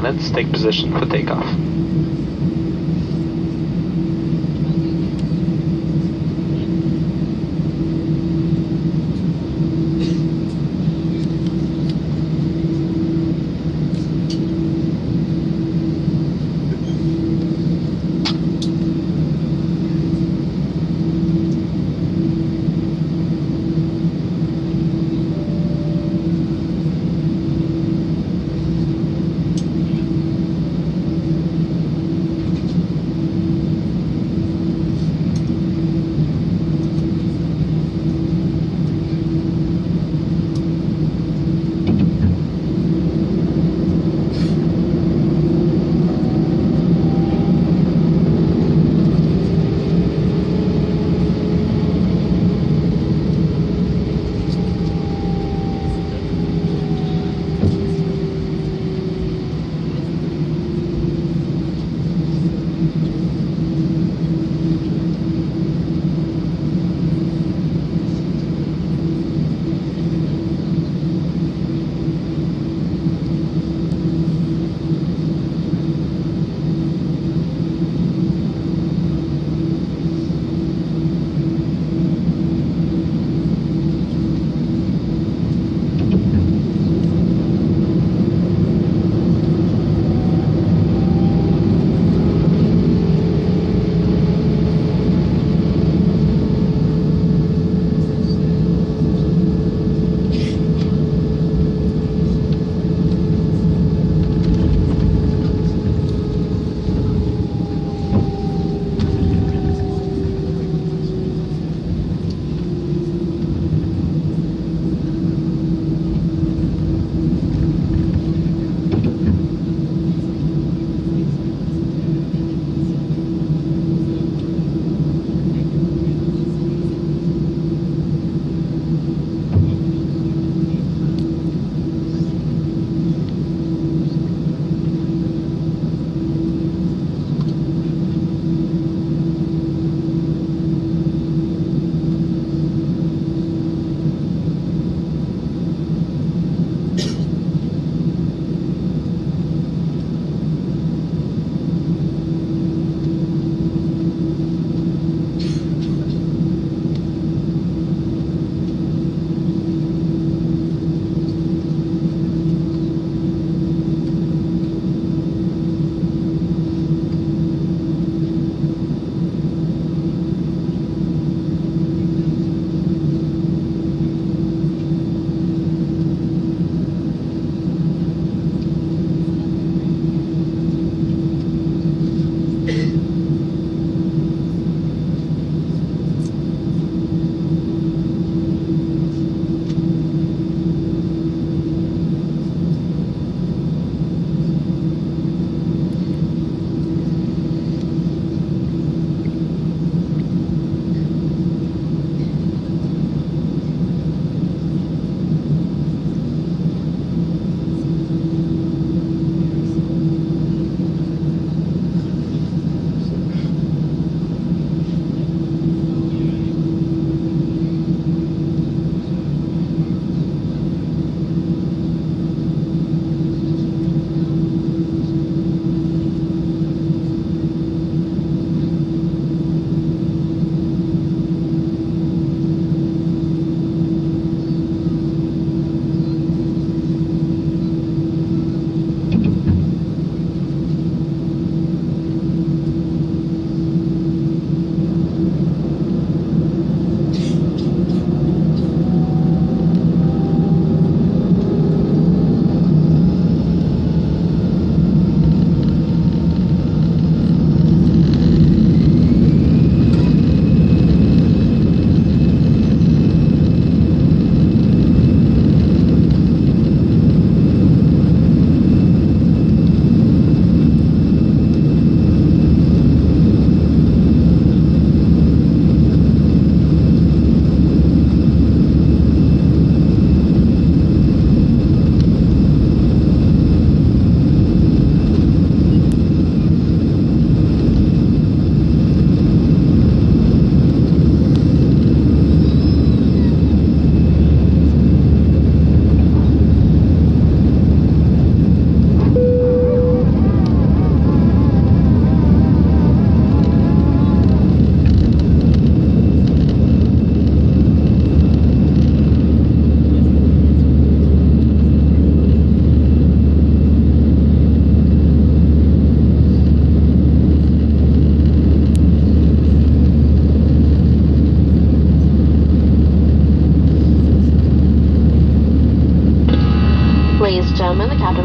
Lieutenants, take position for takeoff.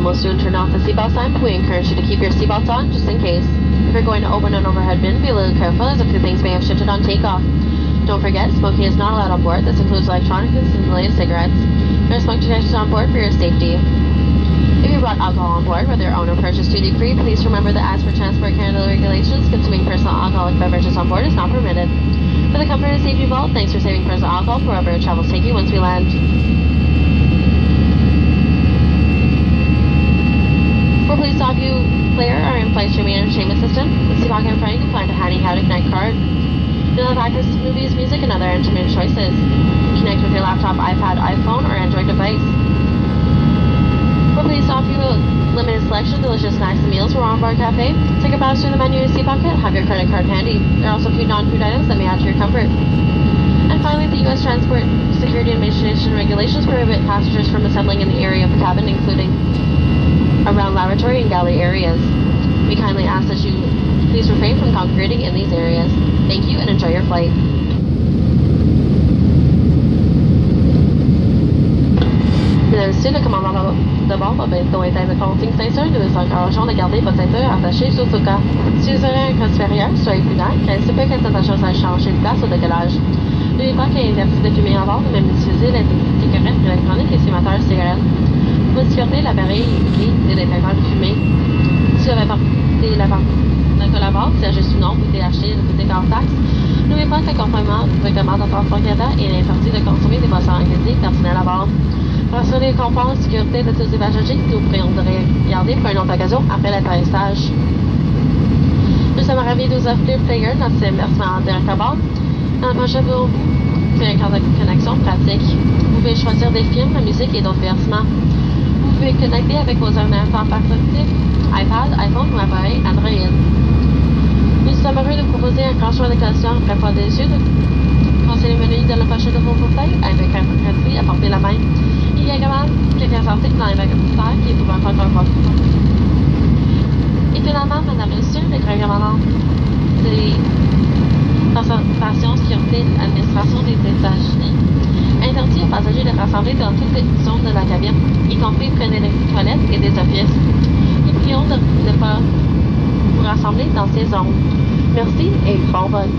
almost soon turn off the seatbelt sign, but we encourage you to keep your seatbelts on just in case. If you're going to open an overhead bin, be a little careful as a few things may have shifted on takeoff. Don't forget, smoking is not allowed on board. This includes electronics and related cigarettes. There are smoke detectors on board for your safety. If you brought alcohol on board, whether your own or purchased duty-free, please remember that as per Transport Canada regulations, consuming personal alcoholic beverages on board is not permitted. For the comfort and safety of all, thanks for saving personal alcohol for wherever your travels take you once we land. For Please Stop You player or in-flight streaming entertainment system, the seat pocket in front of you can find a handy How to Connect card. You'll have access to movies, music, and other entertainment choices. Connect with your laptop, iPad, iPhone, or Android device. For Please Stop You, limited selection of delicious snacks and meals from On-Board Cafe. Take a browse through the menu in your seat pocket, have your credit card handy. There are also a few non-food items that may add to your comfort. And finally, the U.S. Transport Security Administration regulations prohibit passengers from assembling in the area of the cabin, including around lavatory and galley areas. We kindly ask that you please refrain from congregating in these areas. Thank you and enjoy your flight. Mesdames et messieurs, le commandant de bord va bientôt éteindre le consigne ceinture. Nous vous encourageons de garder votre ceinture attachée sous le cas. Si vous aurez un cas supérieur, soyez prudent, car il se peut que cette attention soit changée de place au décollage. N'oubliez pas qu'il est interdit de fumer à bord, de même d'utiliser les cigarettes électroniques et cinémateurs de cigarettes. Pour votre sécurité, l'appareil est équipé des détecteurs de fumée. Si vous avez porté l'alcool à bord, s'il s'agit ou non, vous THC, vous hors taxe. N'oubliez pas que conformément au règlement de Transport Canada, il est interdit de consommer des boissons alcoolisées personnelles à bord. Pour assurer le confort et la sécurité de tous les passagers, nous vous prions de regarder pour une autre occasion après l'atterrissage. Nous sommes ravis de vous offrir Player, notre système versement en direct à bord. Dans la prochaine pour vous, c'est un cadre de connexion pratique. Vous pouvez choisir des films, la musique et d'autres versements. Vous pouvez connecter avec vos ordinateurs portatifs, iPad, iPhone ou appareil Android. Nous sommes heureux de vous proposer un grand choix de collections après fois des yeux. Pensez les menus de la pochette de vos fauteuils avec un crédit à portée la main. Il y a également quelques articles dans les magasins qui vous encore un peu. Et finalement, Madame et Monsieur, le grand commandant des Conservation, Sécurité et Administration des États-Unis interdit aux passagers de rassembler dans toutes les zones de la cabine, y compris près des toilettes et des offices. Nous prions de ne pas vous rassembler dans ces zones. Merci et bon vol.